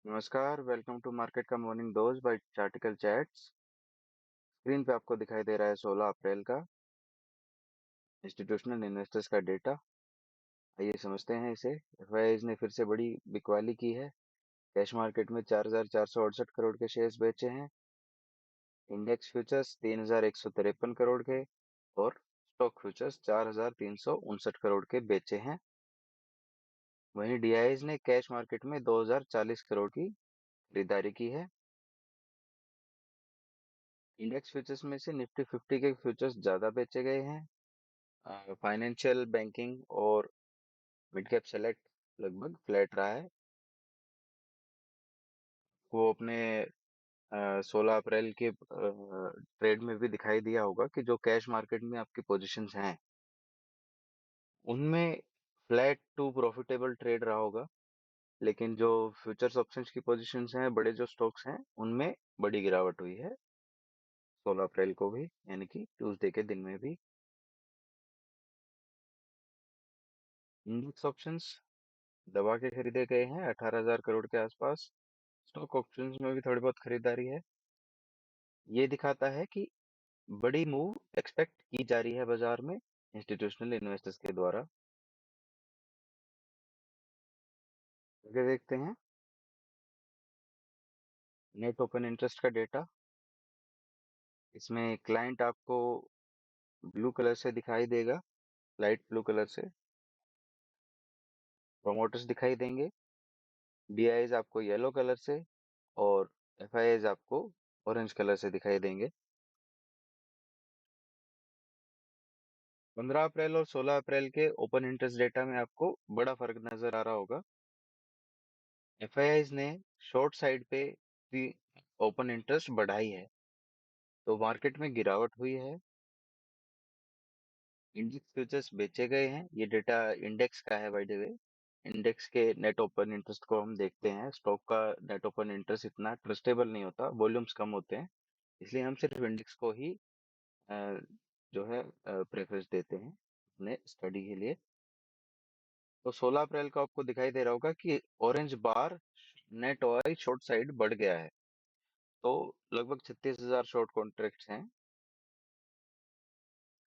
नमस्कार, welcome to market का morning dose by chartical chats. Screen पे आपको दिखाई दे रहा है 16 अप्रैल का इंस्टीट्यूशनल इन्वेस्टर्स का डेटा। आइए समझते हैं इसे। एफआईआईज ने फिर से बड़ी बिकवाली की है। कैश मार्केट में 4,468 करोड़ के शेयर्स बेचे हैं। इंडेक्स फ्यूचर्स 3,153 करोड़ के और स्टॉक फ्यूचर्स 4,359 करोड़ के बेचे हैं। वहीं डीआईज ने कैश मार्केट में 2,040 करोड़ की खरीदारी की है। इंडेक्स फ्यूचर्स में से निफ्टी 50 के फ्यूचर्स ज्यादा बेचे गए हैं। फाइनेंशियल बैंकिंग और मिड कैप सेलेक्ट लगभग फ्लैट रहा है। वो अपने 16 अप्रैल के ट्रेड में भी दिखाई दिया होगा कि जो कैश मार्केट में आपकी पोजीशंस हैं उनमें फ्लैट टू प्रॉफिटेबल ट्रेड रहा होगा, लेकिन जो फ्यूचर्स ऑप्शंस की पोजीशंस हैं, बड़े जो स्टॉक्स हैं, उनमें बड़ी गिरावट हुई है 16 अप्रैल को भी, यानी कि ट्यूसडे के दिन में भी। इंडेक्स ऑप्शंस दबा के खरीदे गए हैं 18,000 करोड़ के आसपास। स्टॉक ऑप्शंस में भी थोड़ी बहुत खरीदारी है। ये दिखाता है कि बड़ी मूव एक्सपेक्ट की जा रही है बाजार में इंस्टीट्यूशनल इन्वेस्टर्स के द्वारा। आगे देखते हैं नेट ओपन इंटरेस्ट का डेटा। इसमें क्लाइंट आपको ब्लू कलर से दिखाई देगा, लाइट ब्लू कलर से। प्रोमोटर्स दिखाई देंगे। डीआईज आपको येलो कलर से और एफआईआईज आपको ऑरेंज कलर से दिखाई देंगे। 15 अप्रैल और 16 अप्रैल के ओपन इंटरेस्ट डेटा में आपको बड़ा फर्क नजर आ रहा होगा। एफआईआईज ने शॉर्ट साइड पे ओपन इंटरेस्ट बढ़ाई है, तो मार्केट में गिरावट हुई है। इंडेक्स फ्यूचर्स बेचे गए हैं। ये डेटा इंडेक्स का है बाय द वे। इंडेक्स के नेट ओपन इंटरेस्ट को हम देखते हैं। स्टॉक का नेट ओपन इंटरेस्ट इतना ट्रस्टेबल नहीं होता, वॉल्यूम्स कम होते हैं, इसलिए हम सिर्फ इंडेक्स को ही अ, जो है प्रेफरेंस देते हैं अपने स्टडी के लिए। तो 16 अप्रैल को आपको दिखाई दे रहा होगा कि ऑरेंज बार नेट वाई शॉर्ट साइड बढ़ गया है। तो लगभग 36,000 शॉर्ट कॉन्ट्रैक्ट्स हैं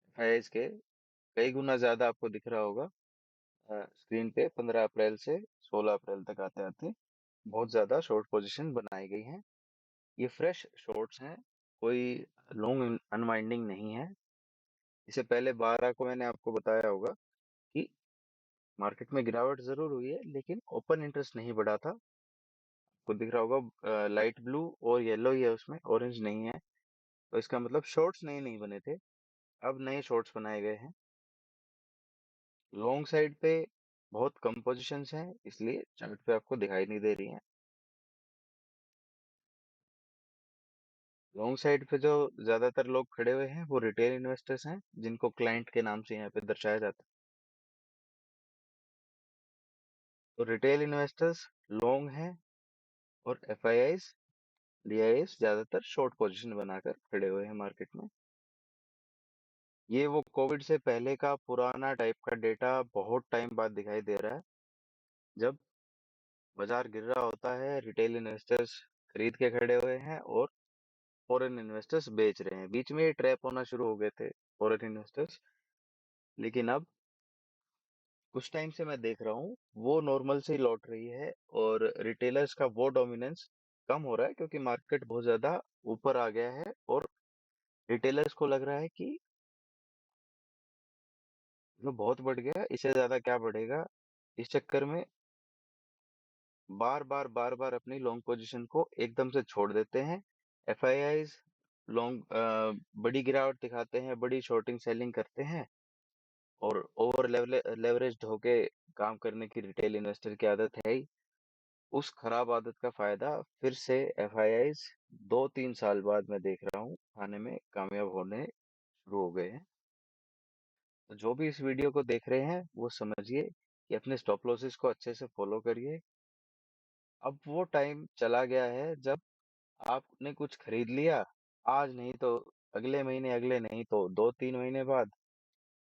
एफआईआईज के। कई गुना ज्यादा आपको दिख रहा होगा स्क्रीन पे। 15 अप्रैल से 16 अप्रैल तक आते आते बहुत ज्यादा शॉर्ट पोजीशन बनाई गई हैं। ये फ्रेश शॉर्ट्स हैं, कोई लॉन्ग अनवाइंडिंग नहीं है। इससे पहले 12 को मैंने आपको बताया होगा कि मार्केट में गिरावट जरूर हुई है, लेकिन ओपन इंटरेस्ट नहीं बढ़ा था। आपको दिख रहा होगा लाइट ब्लू और येलो ही है, उसमें ऑरेंज नहीं है। तो इसका मतलब शॉर्ट्स नए नहीं बने थे, अब नए शॉर्ट्स बनाए गए हैं। लॉन्ग साइड पे बहुत कम पोजीशंस हैं, इसलिए चार्ट पे आपको दिखाई नहीं दे रही हैं। लॉन्ग साइड पे जो ज्यादातर लोग खड़े हुए हैं वो रिटेल इन्वेस्टर्स हैं, जिनको क्लाइंट के नाम से यहाँ पे दर्शाया जाता है। तो रिटेल इन्वेस्टर्स लॉन्ग हैं और एफआईआईज डीआईएस ज्यादातर शॉर्ट पोजीशन बनाकर खड़े हुए हैं मार्केट में। ये वो कोविड से पहले का पुराना टाइप का डेटा बहुत टाइम बाद दिखाई दे रहा है। जब बाजार गिर रहा होता है, रिटेल इन्वेस्टर्स खरीद के खड़े हुए हैं और फॉरेन इन्वेस्टर्स बेच रहे हैं। बीच में ये ट्रैप होना शुरू हो गए थे फॉरेन इन्वेस्टर्स, लेकिन अब कुछ टाइम से मैं देख रहा हूँ वो नॉर्मल से ही लौट रही है और रिटेलर्स का वो डोमिनेंस कम हो रहा है, क्योंकि मार्केट बहुत ज्यादा ऊपर आ गया है और रिटेलर्स को लग रहा है कि जो बहुत बढ़ गया, इससे ज्यादा क्या बढ़ेगा। इस चक्कर में बार बार अपनी लॉन्ग पोजीशन को एकदम से छोड़ देते हैं। एफआईआईज लॉन्ग बड़ी गिरावट दिखाते हैं, बड़ी शॉर्टिंग सेलिंग करते हैं और ओवर लेवरेज्ड होके काम करने की रिटेल इन्वेस्टर की आदत है ही। उस खराब आदत का फायदा फिर से एफआईआईज 2-3 साल बाद मैं देख रहा हूँ खाने में कामयाब होने शुरू हो गए हैं। तो जो भी इस वीडियो को देख रहे हैं वो समझिए कि अपने स्टॉप लॉसेस को अच्छे से फॉलो करिए। अब वो टाइम चला गया है जब आपने कुछ खरीद लिया, आज नहीं तो अगले महीने, अगले नहीं तो 2-3 महीने बाद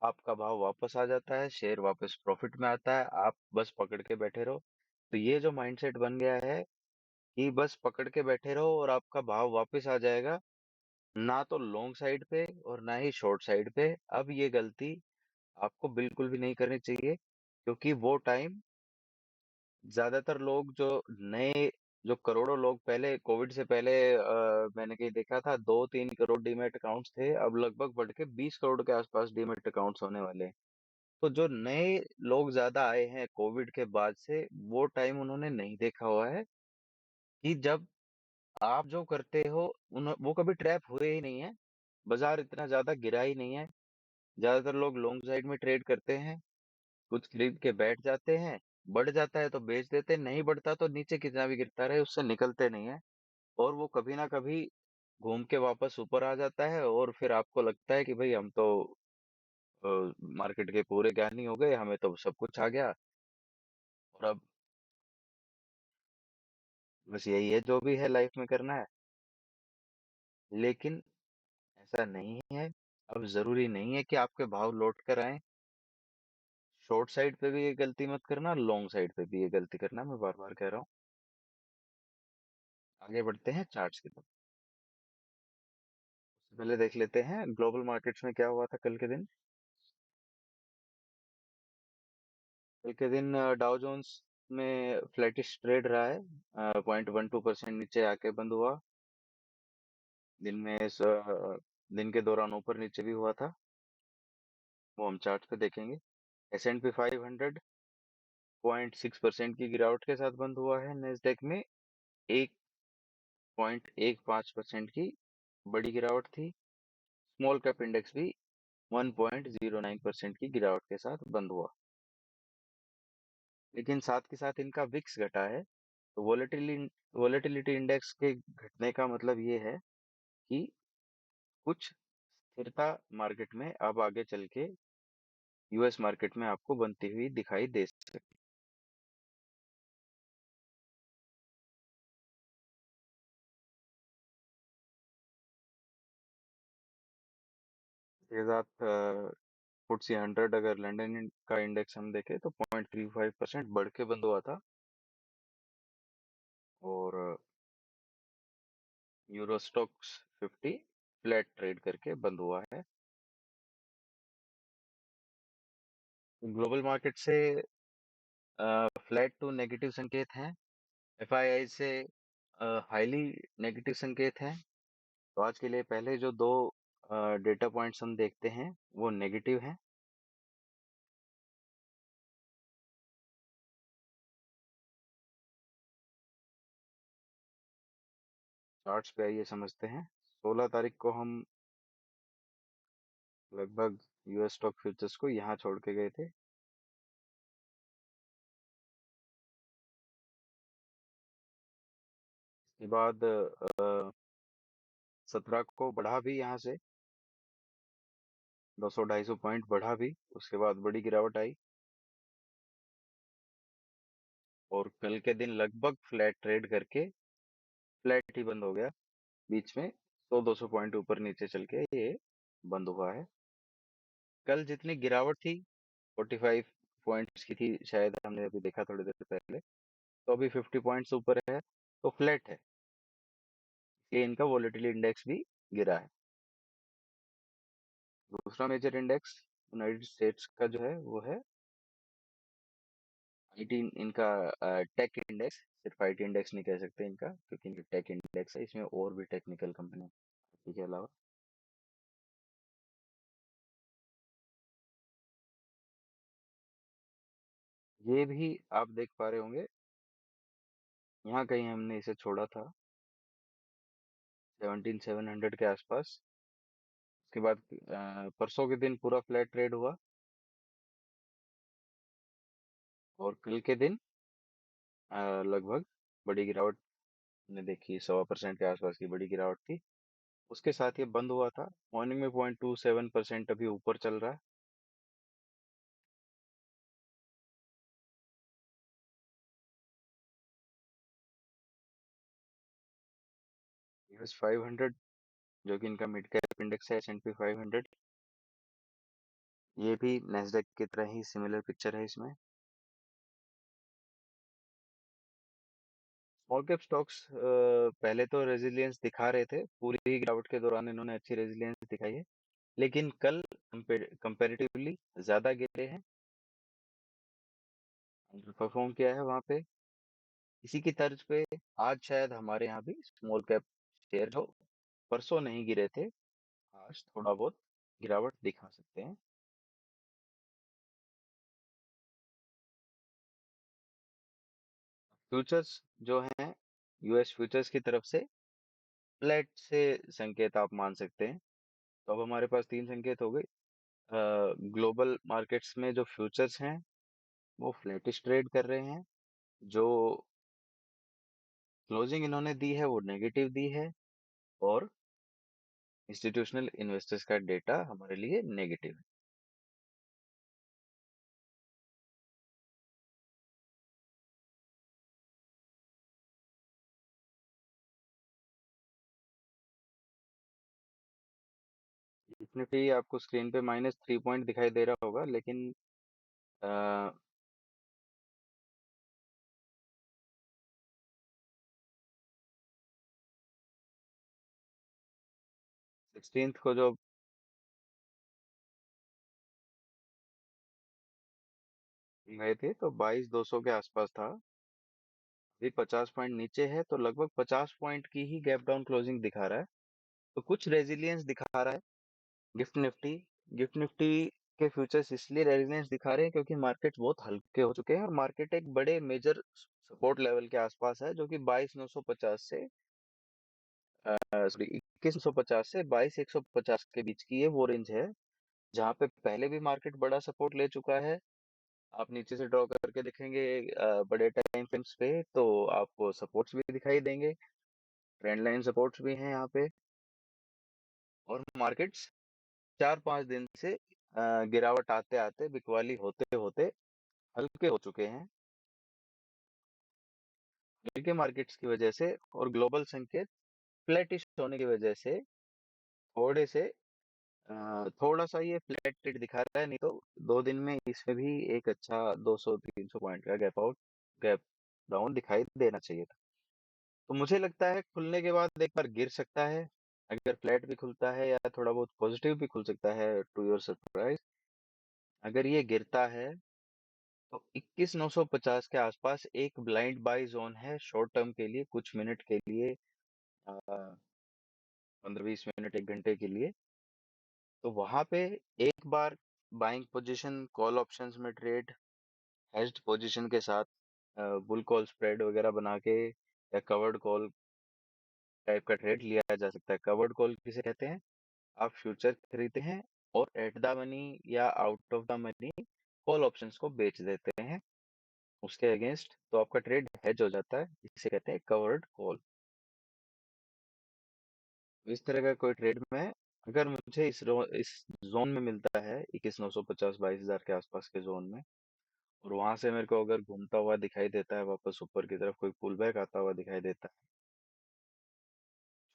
आपका भाव वापस आ जाता है, शेयर वापस प्रॉफिट में आता है, आप बस पकड़ के बैठे रहो। तो ये जो माइंडसेट बन गया है, कि बस पकड़ के बैठे रहो और आपका भाव वापस आ जाएगा, ना तो लॉन्ग साइड पे और ना ही शॉर्ट साइड पे। अब ये गलती आपको बिल्कुल भी नहीं करनी चाहिए, क्योंकि वो टाइम ज्यादातर लोग जो नए, जो करोड़ों लोग पहले कोविड से पहले मैंने कहीं देखा था 2-3 करोड़ डीमैट अकाउंट्स थे, अब लगभग बढ़ के 20 करोड़ के आसपास डीमैट अकाउंट्स होने वाले हैं। तो जो नए लोग ज्यादा आए हैं कोविड के बाद से, वो टाइम उन्होंने नहीं देखा हुआ है कि जब आप जो करते हो वो कभी ट्रैप हुए ही नहीं है। बाजार इतना ज्यादा गिरा ही नहीं है। ज्यादातर लोग लॉन्ग साइड में ट्रेड करते हैं, कुछ खरीद के बैठ जाते हैं, बढ़ जाता है तो बेच देते हैं, नहीं बढ़ता तो नीचे कितना भी गिरता रहे उससे निकलते नहीं है। और वो कभी ना कभी घूम के वापस ऊपर आ जाता है, और फिर आपको लगता है कि भाई हम तो मार्केट के पूरे ज्ञानी हो गए, हमें तो सब कुछ आ गया। और अब बस यही है जो भी है लाइफ में करना है। लेकिन ऐसा नहीं है। अब जरूरी नहीं है कि आपके भाव लौट कर आए। शॉर्ट साइड पे भी ये गलती मत करना, लॉन्ग साइड पे भी ये गलती करना, मैं बार बार कह रहा हूँ। आगे बढ़ते हैं चार्ट्स की तरफ। उससे पहले देख लेते हैं ग्लोबल मार्केट्स में क्या हुआ था कल के दिन। कल के दिन डाउ जोन्स में फ्लैटिश ट्रेड रहा है, 0.12% नीचे आके बंद हुआ। दिन में दिन के दौरान ऊपर नीचे भी हुआ था, वो हम चार्ट पे देखेंगे। S&P 500 0.6% की गिरावट के साथ बंद हुआ है। नेस्डेक में 1.15% की बड़ी गिरावट थी। स्मॉल कैप इंडेक्स भी 1.09% की गिरावट के साथ बंद हुआ। लेकिन साथ के साथ इनका विक्स घटा है। तो वोलेटिलिटी इंडेक्स के घटने का मतलब ये है कि कुछ स्थिरता मार्केट में अब आगे चल के यूएस मार्केट में आपको बनती हुई दिखाई दे सकती है। इसके साथ FTSE 100, अगर लंदन का इंडेक्स हम देखें तो 0.35% बढ़ के बंद हुआ था। और यूरो स्टॉक्स 50 फ्लैट ट्रेड करके बंद हुआ है। ग्लोबल मार्केट से फ्लैट टू नेगेटिव संकेत हैं। एफआईआई से हाईली नेगेटिव संकेत हैं। तो आज के लिए पहले जो दो डेटा पॉइंट्स हम देखते हैं वो नेगेटिव हैं। चार्ट्स पे आइए समझते हैं। 16 तारीख को हम लगभग यूएस स्टॉक फ्यूचर्स को यहाँ छोड़ के गए थे। इसके बाद 17 को बढ़ा भी यहाँ से 200-250 पॉइंट बढ़ा भी, उसके बाद बड़ी गिरावट आई और कल के दिन लगभग फ्लैट ट्रेड करके फ्लैट ही बंद हो गया। बीच में 100-200 पॉइंट ऊपर नीचे चल के ये बंद हुआ है। कल जितनी गिरावट थी 45 पॉइंट्स की थी शायद, हमने अभी देखा थोड़ी देर पहले, तो अभी 50 पॉइंट्स ऊपर है, तो फ्लैट है। इसलिए इनका वोलेटिलिटी इंडेक्स भी गिरा है। दूसरा मेजर इंडेक्स यूनाइटेड स्टेट्स का जो है वो है आईटी, इनका टेक इंडेक्स। सिर्फ आईटी इंडेक्स नहीं कह सकते इनका, क्योंकि इनका टेक इंडेक्स है, इसमें और भी टेक्निकल कंपनी के अलावा। ये भी आप देख पा रहे होंगे, यहाँ कहीं हमने इसे छोड़ा था 17,700 के आसपास। उसके बाद परसों के दिन पूरा फ्लैट ट्रेड हुआ और कल के दिन लगभग बड़ी गिरावट ने देखी, 1.25% के आसपास की बड़ी गिरावट थी। उसके साथ ये बंद हुआ था। मॉर्निंग में 0.27% अभी ऊपर चल रहा है। US 500 जो कि इनका मिड कैप इंडेक्स है, S&P 500, ये भी नेस्डेक की तरह ही सिमिलर पिक्चर है इसमें। स्मॉल कैप स्टॉक्स पहले तो रेजिलियंस दिखा रहे थे, पूरी ही गिरावट के दौरान इन्होंने अच्छी रेजिलियंस दिखाई है, लेकिन कल कंपैरेटिवली ज्यादा गिरे हैं, परफॉर्म किया है वहां पे। इसी की तर्ज पे आज शायद हमारे यहाँ भी स्मॉल कैप शेयर जो परसों नहीं गिरे थे, आज थोड़ा बहुत गिरावट दिखा सकते हैं। फ्यूचर्स जो हैं, यूएस फ्यूचर्स की तरफ से फ्लैट से संकेत आप मान सकते हैं। तो अब हमारे पास तीन संकेत हो गए। ग्लोबल मार्केट्स में जो फ्यूचर्स हैं वो फ्लैटिश ट्रेड कर रहे हैं, जो क्लोजिंग इन्होंने दी है वो नेगेटिव दी है, और इंस्टीट्यूशनल इन्वेस्टर्स का डेटा हमारे लिए नेगेटिव है। निफ्टी आपको स्क्रीन पे -3 पॉइंट दिखाई दे रहा होगा, लेकिन 16th को जो गए थे तो 22,200 के आसपास था। अभी 50 पॉइंट नीचे है, तो लगभग 50 पॉइंट की ही गैप डाउन क्लोजिंग दिखा रहा है। तो कुछ रेजिलियंस दिखा रहा है। गिफ्ट निफ्टी गिफ्ट निफ्टी के फ्यूचर्स इसलिए रेजिलियंस दिखा रहे हैं क्योंकि मार्केट बहुत हल्के हो चुके हैं, और मार्केट एक बड़े मेजर सपोर्ट लेवल के आसपास है, जो कि 22,950 से सॉरी 21,950 से 22,150 के बीच की ये वो रेंज है, जहाँ पे पहले भी मार्केट बड़ा सपोर्ट ले चुका है। आप नीचे से ड्रॉ करके देखेंगे बड़े टाइम फ्रेम्स पे, तो आपको सपोर्ट्स भी दिखाई देंगे, ट्रेंड लाइन सपोर्ट्स भी हैं यहाँ पे। और मार्केट्स 4-5 दिन से गिरावट आते आते बिकवाली होते होते हल्के हो चुके हैं। हल्के मार्केट्स की वजह से और ग्लोबल संकेत फ्लैटिश होने की वजह से थोड़े से थोड़ा सा ये फ्लैट ट्रेड दिखा रहा है, नहीं तो 2 दिन में इसमें भी एक अच्छा 200-300 पॉइंट का गैप डाउन दिखाई देना चाहिए था। तो मुझे लगता है खुलने के बाद एक बार गिर सकता है। अगर फ्लैट भी खुलता है या थोड़ा बहुत पॉजिटिव भी खुल सकता है, टू योर सरप्राइज। अगर ये गिरता है तो 21,950 के आसपास एक ब्लाइंड बाय जोन है शॉर्ट टर्म के लिए, कुछ मिनट के लिए, 15-20 मिनट, 1 घंटे के लिए। तो वहां पे एक बार बाइंग पोजीशन कॉल ऑप्शंस में ट्रेड, हेज्ड पोजीशन के साथ बुल कॉल स्प्रेड वगैरह बना के, या कवर्ड कॉल टाइप का ट्रेड लिया जा सकता है। कवर्ड कॉल किसे कहते हैं? आप फ्यूचर खरीदते हैं और एट द मनी या out of the money call options को बेच देते हैं उसके अगेंस्ट, तो आपका ट्रेड हेज हो जाता है, इसे कहते हैं कवर्ड कॉल। इस तरह का कोई ट्रेड में अगर मुझे इस जोन में मिलता है, 21,950 22,000 के आसपास के जोन में, और वहां से मेरे को अगर घूमता हुआ दिखाई देता है, वापस ऊपर की तरफ कोई पुल बैक आता हुआ दिखाई देता है,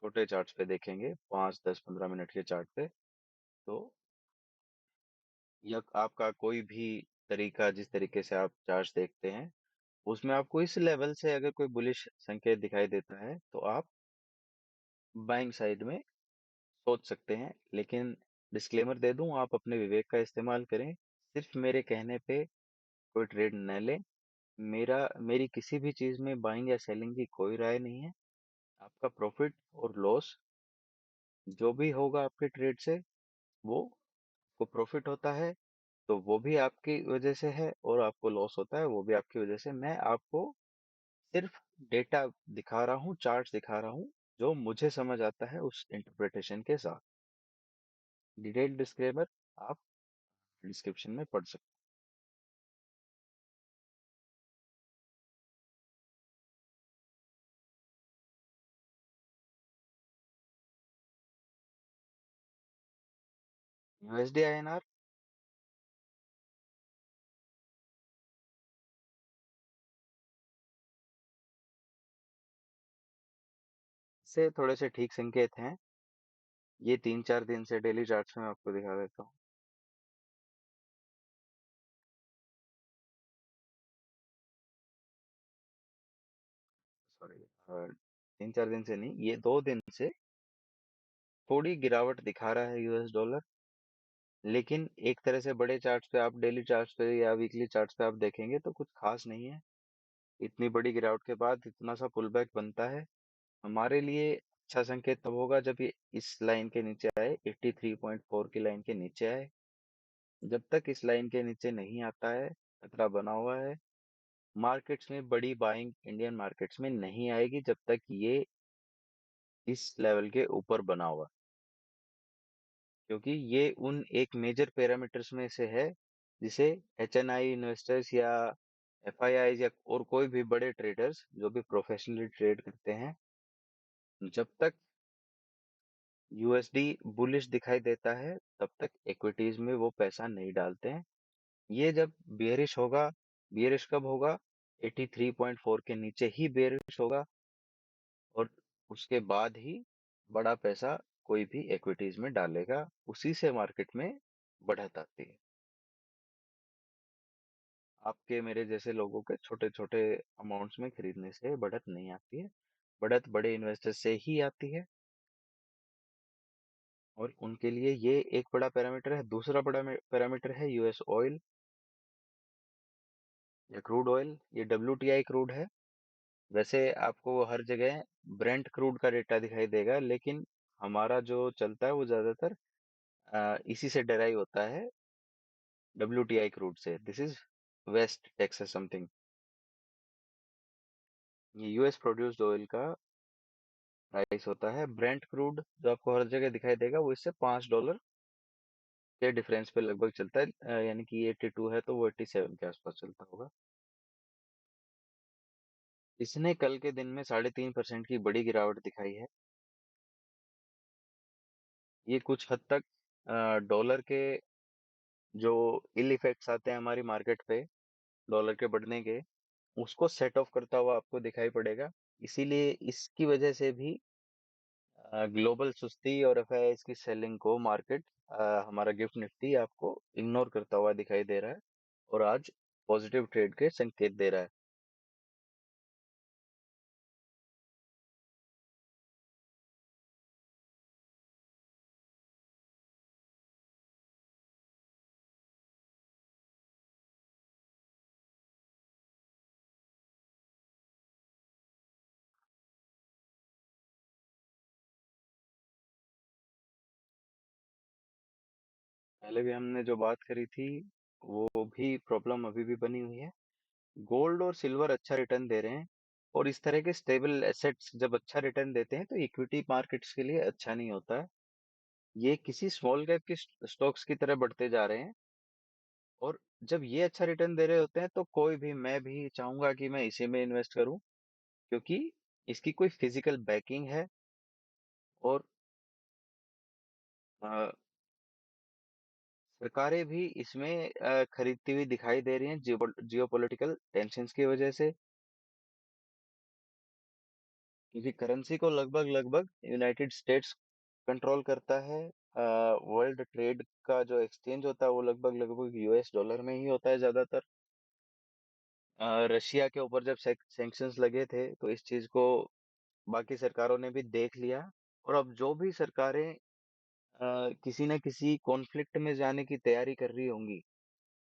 छोटे चार्ट्स पे देखेंगे, 5, 10, 15 मिनट के चार्ट पे, तो या आपका कोई भी तरीका, जिस तरीके से आप चार्ट्स देखते हैं, उसमें आपको इस लेवल से अगर कोई बुलिश संकेत दिखाई देता है, तो आप बाइंग साइड में सोच सकते हैं। लेकिन डिस्क्लेमर दे दूं, आप अपने विवेक का इस्तेमाल करें, सिर्फ मेरे कहने पे कोई ट्रेड न लें। मेरी किसी भी चीज में बाइंग या सेलिंग की कोई राय नहीं है। आपका प्रॉफिट और लॉस जो भी होगा आपके ट्रेड से, वो को प्रॉफिट होता है तो वो भी आपकी वजह से है, और आपको लॉस होता है वो भी आपकी वजह से। मैं आपको सिर्फ डेटा दिखा रहा हूँ, चार्ट्स दिखा रहा हूँ, जो मुझे समझ आता है उस इंटरप्रिटेशन के साथ। डिटेल डिस्क्लेमर आप डिस्क्रिप्शन में पढ़ सकते हैं। यूएसडी आईएनआर से थोड़े से ठीक संकेत हैं। ये 3-4 दिन से डेली चार्ट्स में आपको दिखा देता हूँ। सॉरी। तीन चार दिन से नहीं, ये 2 दिन से थोड़ी गिरावट दिखा रहा है यूएस डॉलर। लेकिन एक तरह से बड़े चार्ट्स पे, आप डेली चार्ट्स पे या वीकली चार्ट्स पे आप देखेंगे तो कुछ खास नहीं है। इतनी बड़ी गिरावट के बाद इतना सा पुल बैक बनता है, हमारे लिए अच्छा संकेत तब होगा जब ये इस लाइन के नीचे आए, 83.4 की लाइन के नीचे आए। जब तक इस लाइन के नीचे नहीं आता है, खतरा बना हुआ है। मार्केट्स में बड़ी बाइंग इंडियन मार्केट्स में नहीं आएगी जब तक ये इस लेवल के ऊपर बना हुआ, क्योंकि ये उन एक मेजर पैरामीटर्स में से है जिसे एचएनआई इन्वेस्टर्स या एफआईआई या और कोई भी बड़े ट्रेडर्स जो भी प्रोफेशनली ट्रेड करते हैं, जब तक यूएसडी बुलिश दिखाई देता है तब तक इक्विटीज में वो पैसा नहीं डालते हैं। ये जब बेयरिश होगा, बेयरिश कब होगा? 83.4 के नीचे ही बेयरिश होगा, और उसके बाद ही बड़ा पैसा कोई भी इक्विटीज में डालेगा, उसी से मार्केट में बढ़त आती है। आपके मेरे जैसे लोगों के छोटे छोटे अमाउंट्स में खरीदने से बढ़त नहीं आती है। बढ़त बड़े इन्वेस्टर से ही आती है, और उनके लिए ये एक बड़ा पैरामीटर है। दूसरा बड़ा पैरामीटर है यूएस ऑयल या क्रूड ऑयल। ये डब्ल्यूटीआई क्रूड है। वैसे आपको हर जगह ब्रेंट क्रूड का डेटा दिखाई देगा, लेकिन हमारा जो चलता है वो ज्यादातर इसी से डेराइव होता है, डब्ल्यूटीआई क्रूड से। This is West Texas something. ये यूएस प्रोड्यूस्ड ऑयल का प्राइस होता है। ब्रेंट क्रूड जो आपको हर जगह दिखाई देगा वो इससे $5 के डिफरेंस पे लगभग चलता है। यानी कि ये 82 है तो वो 87 के आसपास चलता होगा। इसने कल के दिन में 3.5% की बड़ी गिरावट दिखाई है। ये कुछ हद तक डॉलर के जो इल इफेक्ट्स आते हैं हमारी मार्केट पे डॉलर के बढ़ने के, उसको सेट ऑफ करता हुआ आपको दिखाई पड़ेगा। इसीलिए इसकी वजह से भी ग्लोबल सुस्ती और एफआईआई की सेलिंग को मार्केट, हमारा गिफ्ट निफ्टी आपको इग्नोर करता हुआ दिखाई दे रहा है, और आज पॉजिटिव ट्रेड के संकेत दे रहा है। पहले भी हमने जो बात करी थी वो भी प्रॉब्लम अभी भी बनी हुई है। गोल्ड और सिल्वर अच्छा रिटर्न दे रहे हैं, और इस तरह के स्टेबल एसेट्स जब अच्छा रिटर्न देते हैं तो इक्विटी मार्केट्स के लिए अच्छा नहीं होता है। ये किसी स्मॉल कैप के स्टॉक्स की तरह बढ़ते जा रहे हैं, और जब ये अच्छा रिटर्न दे रहे होते हैं तो कोई भी, मैं भी चाहूंगा कि मैं इसी में इन्वेस्ट करूं, क्योंकि इसकी कोई फिजिकल बैकिंग है, और अ, सरकारें भी इसमें खरीदती हुई दिखाई दे रही हैं जियोपॉलिटिकल टेंशन्स की वजह से। क्योंकि करेंसी को लगभग लगभग यूनाइटेड स्टेट्स कंट्रोल करता है। वर्ल्ड ट्रेड का जो एक्सचेंज होता है वो लगभग लगभग यूएस डॉलर में ही होता है ज्यादातर। रशिया के ऊपर जब सैंक्शंस लगे थे तो इस चीज को बाकी सरकारों ने भी देख लिया, और अब जो भी सरकारें किसी न किसी कॉन्फ्लिक्ट में जाने की तैयारी कर रही होंगी,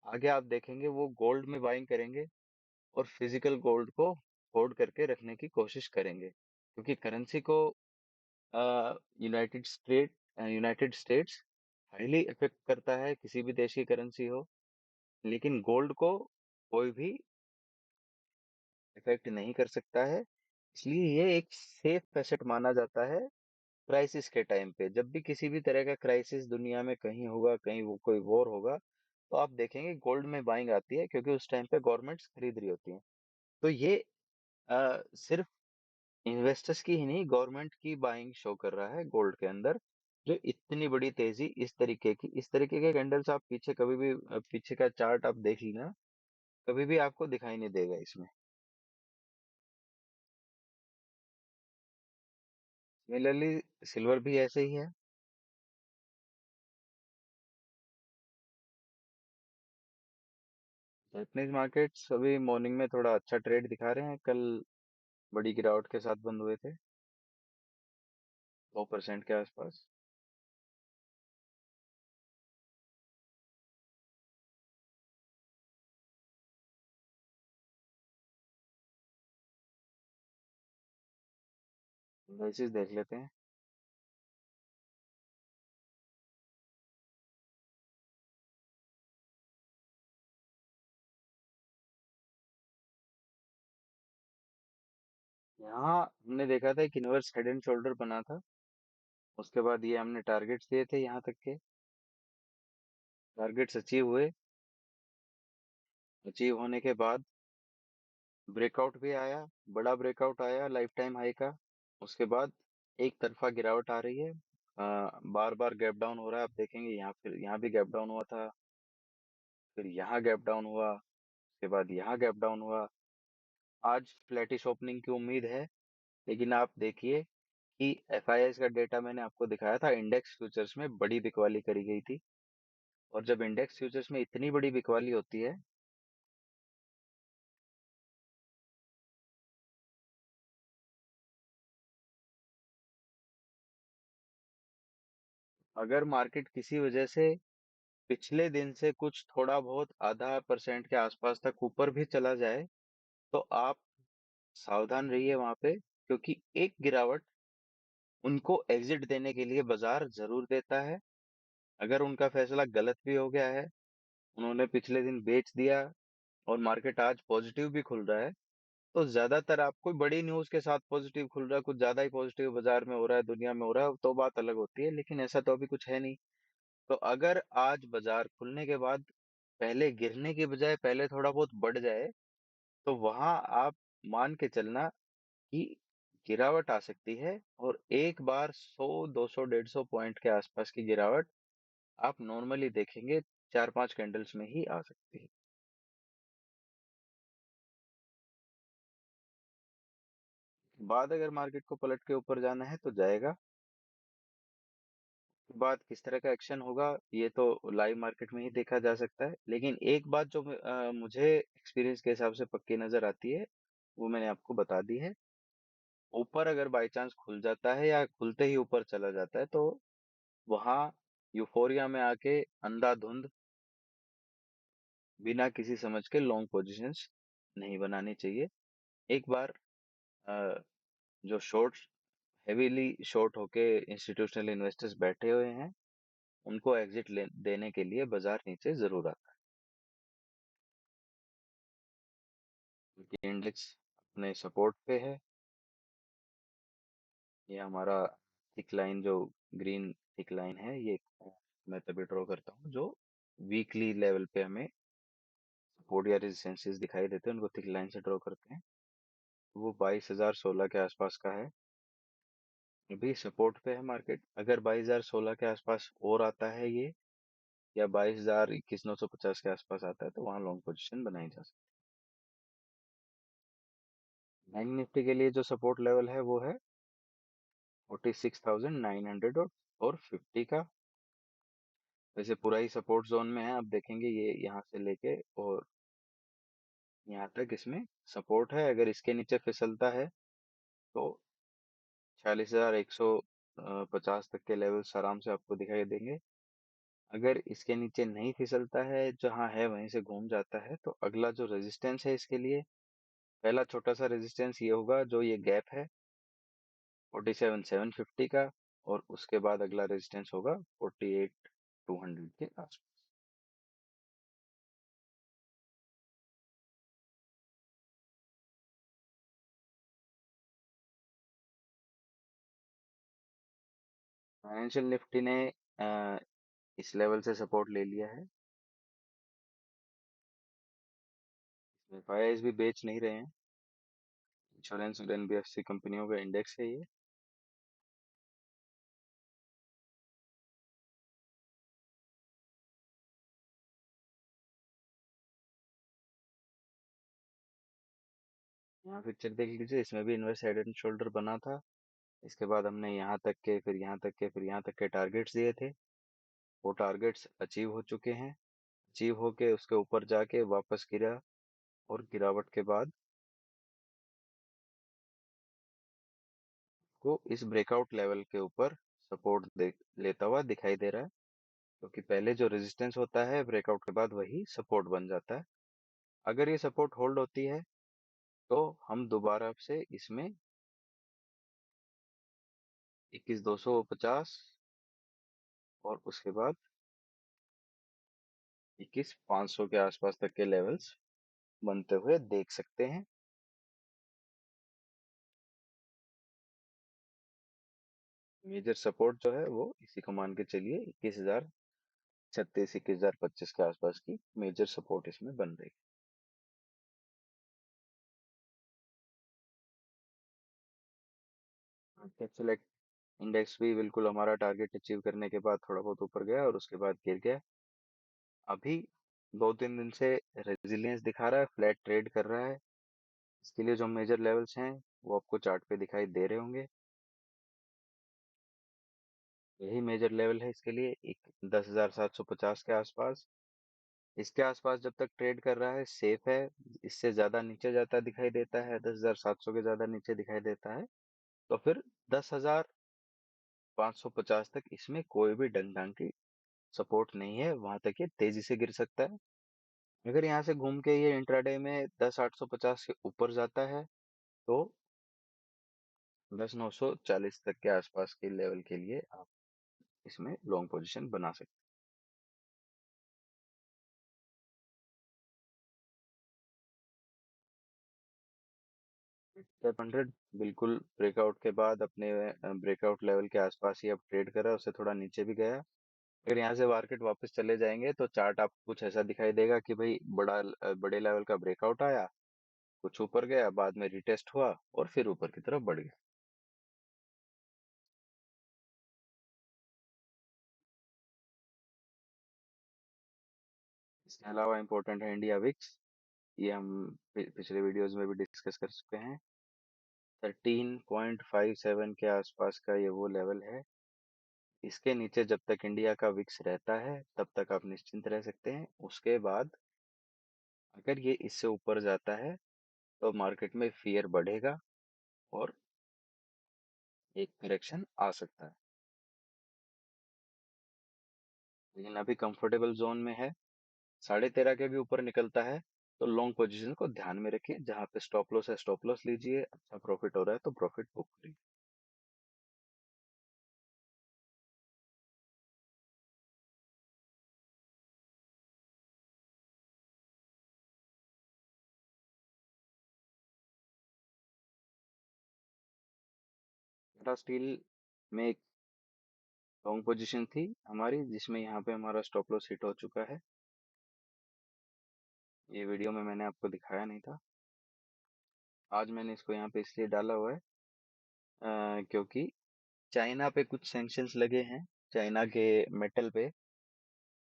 आगे आप देखेंगे वो गोल्ड में बाइंग करेंगे और फिजिकल गोल्ड को होल्ड करके रखने की कोशिश करेंगे, क्योंकि करेंसी को यूनाइटेड स्टेट्स हाईली इफेक्ट करता है, किसी भी देश की करेंसी हो। लेकिन गोल्ड को कोई भी इफेक्ट नहीं कर सकता है। इसलिए ये एक सेफ एसेट माना जाता है क्राइसिस के टाइम पे। जब भी किसी भी तरह का क्राइसिस दुनिया में कहीं होगा, कहीं वो कोई वॉर होगा, तो आप देखेंगे गोल्ड में बाइंग आती है, क्योंकि उस टाइम पे गवर्नमेंट्स खरीद रही होती हैं। तो ये सिर्फ इन्वेस्टर्स की ही नहीं, गवर्नमेंट की बाइंग शो कर रहा है गोल्ड के अंदर। जो इतनी बड़ी तेजी, इस तरीके के कैंडल्स आप पीछे कभी भी पीछे का चार्ट आप देख लेना, कभी भी आपको दिखाई नहीं देगा इसमें। सिमिलरली सिल्वर भी ऐसे ही है। जापानीज मार्केट्स अभी मॉर्निंग में थोड़ा अच्छा ट्रेड दिखा रहे हैं। कल बड़ी गिरावट के साथ बंद हुए थे, 2% के आसपास। एनालिसिस देख लेते हैं। यहाँ हमने देखा था एक इनवर्स हेड एंड शोल्डर बना था। उसके बाद ये हमने टारगेट्स दिए थे यहाँ तक के, टारगेट्स अचीव हुए। अचीव होने के बाद ब्रेकआउट भी आया, बड़ा ब्रेकआउट आया लाइफ टाइम हाई का। उसके बाद एक तरफा गिरावट आ रही है, बार बार गैप डाउन हो रहा है। आप देखेंगे यहाँ, फिर यहाँ भी गैप डाउन हुआ था, फिर यहाँ गैप डाउन हुआ, उसके बाद यहाँ गैप डाउन हुआ। आज फ्लैटिश ओपनिंग की उम्मीद है, लेकिन आप देखिए कि एफआईआई का डेटा मैंने आपको दिखाया था, इंडेक्स फ्यूचर्स में बड़ी बिकवाली करी गई थी। और जब इंडेक्स फ्यूचर्स में इतनी बड़ी बिकवाली होती है, अगर मार्केट किसी वजह से पिछले दिन से कुछ थोड़ा बहुत आधा परसेंट के आसपास तक ऊपर भी चला जाए, तो आप सावधान रहिए वहां पे, क्योंकि एक गिरावट उनको एग्जिट देने के लिए बाजार जरूर देता है। अगर उनका फैसला गलत भी हो गया है, उन्होंने पिछले दिन बेच दिया और मार्केट आज पॉजिटिव भी खुल रहा है, तो ज्यादातर आप कोई बड़ी न्यूज के साथ पॉजिटिव खुल रहा है, कुछ ज्यादा ही पॉजिटिव बाजार में हो रहा है, दुनिया में हो रहा है, तो बात अलग होती है, लेकिन ऐसा तो अभी कुछ है नहीं। तो अगर आज बाजार खुलने के बाद पहले गिरने की बजाय पहले थोड़ा बहुत बढ़ जाए, तो वहां आप मान के चलना कि गिरावट आ सकती है। और एक बार 100 200 150 पॉइंट के आसपास की गिरावट आप नॉर्मली देखेंगे 4-5 कैंडल्स में ही आ सकती है। बाद अगर मार्केट को पलट के ऊपर जाना है तो जाएगा। बाद किस तरह का एक्शन होगा, ये तो लाइव मार्केट में ही देखा जा सकता है। लेकिन एक बात जो मुझे एक्सपीरियंस के हिसाब से पक्की नजर आती है, वो मैंने आपको बता दी है। ऊपर अगर बाई चांस खुल जाता है या खुलते ही ऊपर चला जाता है, तो वहां यूफोरिया में आके अंधाधुंध बिना किसी समझ के लॉन्ग पोजीशंस नहीं बनानी चाहिए। एक बार अ, जो शॉर्ट हेवीली शॉर्ट होके इंस्टीट्यूशनल इन्वेस्टर्स बैठे हुए हैं, उनको एग्जिट देने के लिए बाजार नीचे जरूर आता है, क्योंकि इंडेक्स अपने सपोर्ट पे है। ये हमारा थिक लाइन, जो ग्रीन थिक लाइन है, ये मैं तभी ड्रॉ करता हूँ जो वीकली लेवल पे हमें सपोर्ट या रेजिस्टेंसेस दिखाई देते हैं, उनको थिक लाइन से ड्रॉ करते हैं। वो 22,016 के आसपास का है, अभी सपोर्ट पे है मार्केट। अगर 22,016 के आसपास और आता है ये, या 22,21,950 के आसपास आता है, तो वहां लॉन्ग पोजीशन बनाई जा सकती है। बैंक निफ्टी के लिए जो सपोर्ट लेवल है वो है 46,900 और 50 का। वैसे पूरा ही सपोर्ट जोन में है, आप देखेंगे ये यहाँ से लेके और यहाँ तक इसमें सपोर्ट है। अगर इसके नीचे फिसलता है तो 46,150 तक के लेवल्स आराम से आपको दिखाई देंगे। अगर इसके नीचे नहीं फिसलता है, जहाँ है वहीं से घूम जाता है, तो अगला जो रेजिस्टेंस है इसके लिए, पहला छोटा सा रेजिस्टेंस ये होगा, जो ये गैप है 47,750 का। और उसके बाद अगला रेजिस्टेंस होगा 48,200 के आसपास। फाइनेंशियल निफ्टी ने अ, इस लेवल से सपोर्ट ले लिया है। इसमें फाइज भी बेच नहीं रहे हैं, इंश्योरेंस और एनबीएफसी कंपनियों का इंडेक्स है ये। यहाँ पिक्चर देख लीजिए, इसमें भी इनवर्स हेड एंड शोल्डर बना था। इसके बाद हमने यहाँ तक के, फिर यहाँ तक के, फिर यहाँ तक के टारगेट्स दिए थे। वो टारगेट्स अचीव हो चुके हैं। अचीव होके उसके ऊपर जाके वापस गिरा, और गिरावट के बाद को इस ब्रेकआउट लेवल के ऊपर सपोर्ट दे लेता हुआ दिखाई दे रहा है, क्योंकि पहले जो रेजिस्टेंस होता है ब्रेकआउट के बाद वही सपोर्ट बन जाता है। अगर ये सपोर्ट होल्ड होती है तो हम दोबारा से इसमें 21,250 और उसके बाद 21,500 के आसपास तक के लेवल्स बनते हुए देख सकते हैं। मेजर सपोर्ट जो है वो इसी को मान के चलिए 21,036 21,025 के आसपास की मेजर सपोर्ट इसमें बन रही है। सेलेक्ट इंडेक्स भी बिल्कुल हमारा टारगेट अचीव करने के बाद थोड़ा बहुत ऊपर गया और उसके बाद गिर गया। अभी 2-3 दिन से रेजिलियंस दिखा रहा है, फ्लैट ट्रेड कर रहा है। इसके लिए जो मेजर लेवल्स हैं वो आपको चार्ट पे दिखाई दे रहे होंगे। यही मेजर लेवल है इसके लिए, एक 10,750 के आसपास। इसके आसपास जब तक ट्रेड कर रहा है सेफ है। इससे ज्यादा नीचे जाता दिखाई देता है, 10,700 के ज्यादा नीचे दिखाई देता है तो फिर 10,550 तक इसमें कोई भी ढंग ढंग की सपोर्ट नहीं है, वहां तक ये तेजी से गिर सकता है। अगर यहाँ से घूम के ये इंट्राडे में 10,850 के ऊपर जाता है तो 10,940 तक के आसपास के लेवल के लिए आप इसमें लॉन्ग पोजीशन बना सकते 500 बिल्कुल ब्रेकआउट के बाद अपने ब्रेकआउट लेवल के आसपास ही अब ट्रेड कर रहा है, उससे थोड़ा नीचे भी गया। अगर यहाँ से मार्केट वापस चले जाएंगे तो चार्ट आपको कुछ ऐसा दिखाई देगा कि भाई बड़े लेवल का ब्रेकआउट आया, कुछ ऊपर गया, बाद में रिटेस्ट हुआ और फिर ऊपर की तरफ बढ़ गया। इसके अलावा इम्पोर्टेंट है इंडिया विक्स। ये हम पिछले वीडियोस में भी डिस्कस कर चुके हैं। 13.57 के आसपास का ये वो लेवल है। इसके नीचे जब तक इंडिया का विक्स रहता है तब तक आप निश्चिंत रह सकते हैं। उसके बाद अगर ये इससे ऊपर जाता है तो मार्केट में फियर बढ़ेगा और एक करेक्शन आ सकता है। लेकिन अभी कंफर्टेबल जोन में है। 13.5 के भी ऊपर निकलता है तो लॉन्ग पोजीशन को ध्यान में रखिए। जहां पे स्टॉप लॉस है स्टॉप लॉस लीजिए, अच्छा प्रॉफिट हो रहा है तो प्रॉफिट बुक करिए। टाटा स्टील में एक लॉन्ग पोजीशन थी हमारी, जिसमें यहाँ पे हमारा स्टॉप लॉस हिट हो चुका है। ये वीडियो में मैंने आपको दिखाया नहीं था। आज मैंने इसको यहाँ पे इसलिए डाला हुआ है क्योंकि चाइना पे कुछ सैंक्शंस लगे हैं, चाइना के मेटल पे,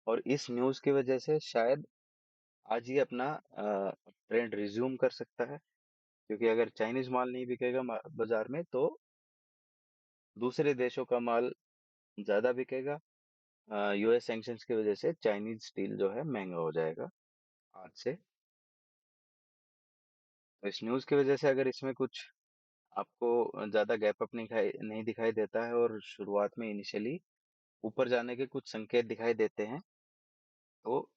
और इस न्यूज की वजह से शायद आज ही अपना ट्रेंड रिज्यूम कर सकता है। क्योंकि अगर चाइनीज माल नहीं बिकेगा बाजार में तो दूसरे देशों का माल ज्यादा बिकेगा। यूएस सैंक्शंस की वजह से चाइनीज स्टील जो है महंगा हो जाएगा आज से। तो इस न्यूज की वजह से अगर इसमें कुछ आपको ज्यादा गैप अप नहीं दिखाई देता है और शुरुआत में इनिशियली ऊपर जाने के कुछ संकेत दिखाई देते हैं तो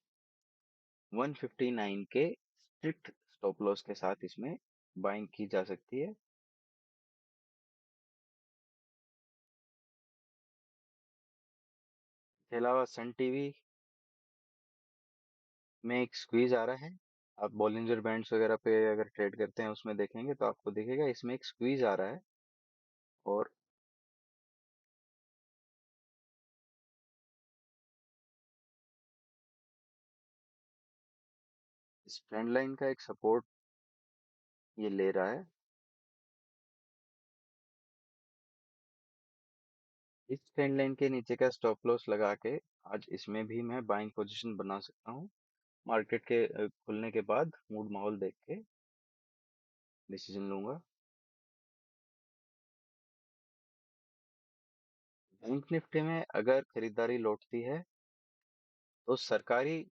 159 के स्ट्रिक्ट स्टॉप लॉस के साथ इसमें बाइंग की जा सकती है। इसके अलावा सन टीवी में एक स्क्वीज आ रहा है। आप बॉलिंजर बैंड्स वगैरह पे अगर ट्रेड करते हैं उसमें देखेंगे तो आपको दिखेगा इसमें एक स्क्वीज आ रहा है। और इस ट्रेंड लाइन का एक सपोर्ट ये ले रहा है। इस ट्रेंड लाइन के नीचे का स्टॉप लॉस लगा के आज इसमें भी मैं बाइंग पोजीशन बना सकता हूँ। मार्केट के खुलने के बाद मूड माहौल देख के डिसीजन लूंगा। बैंक निफ्टी में अगर खरीदारी लौटती है तो सरकारी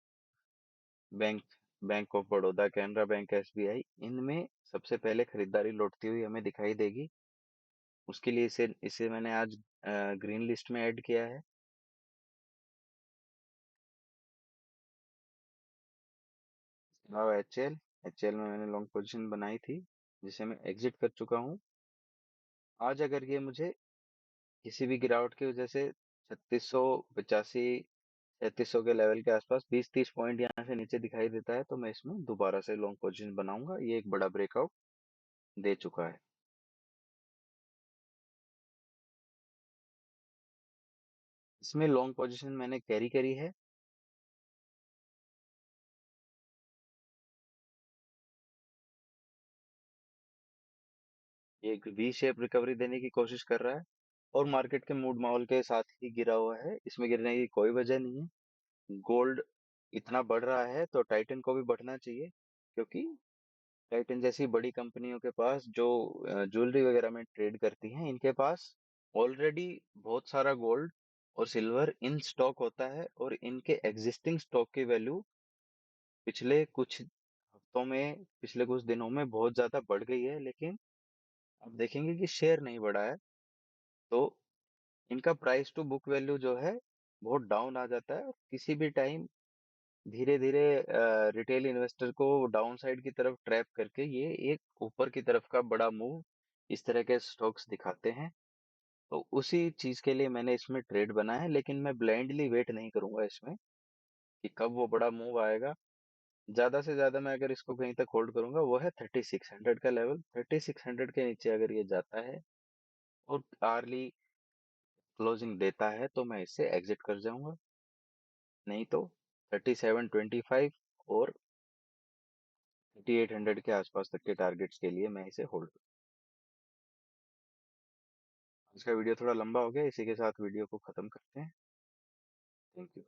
bank, bank of Baroda, Canara bank, SBI, इनमें सबसे पहले खरीदारी लौटती हुई हमें दिखाई देगी। उसके लिए इसे इसे मैंने आज ग्रीन लिस्ट में ऐड किया है। नाउ एच एल में मैंने लॉन्ग पोजीशन बनाई थी, जिसे मैं एग्जिट कर चुका हूँ। आज अगर ये मुझे किसी भी गिरावट की वजह से 3685 3300 के लेवल के आसपास 20-30 पॉइंट यहाँ से नीचे दिखाई देता है, तो मैं इसमें दोबारा से लॉन्ग पोजीशन बनाऊंगा। ये एक बड़ा ब्रेकआउट दे चुका है। इसमें लॉन्ग पोजीशन मैंने कैरी करी है। ये एक वी शेप रिकवरी देने की कोशिश कर रहा है और मार्केट के मूड माहौल के साथ ही गिरा हुआ है। इसमें गिरने की कोई वजह नहीं है। गोल्ड इतना बढ़ रहा है तो टाइटन को भी बढ़ना चाहिए, क्योंकि टाइटन जैसी बड़ी कंपनियों के पास जो ज्वेलरी वगैरह में ट्रेड करती हैं, इनके पास ऑलरेडी बहुत सारा गोल्ड और सिल्वर इन स्टॉक होता है, और इनके एग्जिस्टिंग स्टॉक की वैल्यू पिछले कुछ हफ्तों में, पिछले कुछ दिनों में बहुत ज्यादा बढ़ गई है। लेकिन आप देखेंगे कि शेयर नहीं बढ़ा है, तो इनका प्राइस टू बुक वैल्यू जो है बहुत डाउन आ जाता है। और किसी भी टाइम धीरे धीरे रिटेल इन्वेस्टर को डाउन साइड की तरफ ट्रैप करके ये एक ऊपर की तरफ का बड़ा मूव इस तरह के स्टॉक्स दिखाते हैं। तो उसी चीज के लिए मैंने इसमें ट्रेड बनाया है, लेकिन मैं ब्लाइंडली वेट नहीं करूंगा इसमें कि कब वो बड़ा मूव आएगा। ज्यादा से ज्यादा मैं अगर इसको कहीं तक होल्ड करूंगा वो है 3600 का लेवल। 3600 के नीचे अगर ये जाता है और आर्ली क्लोजिंग देता है तो मैं इससे एग्जिट कर जाऊंगा। नहीं तो 3725 और 3800 के आसपास तक के टारगेट्स के लिए मैं इसे होल्ड। इसका वीडियो थोड़ा लंबा हो गया, इसी के साथ वीडियो को खत्म करते हैं। Thank you.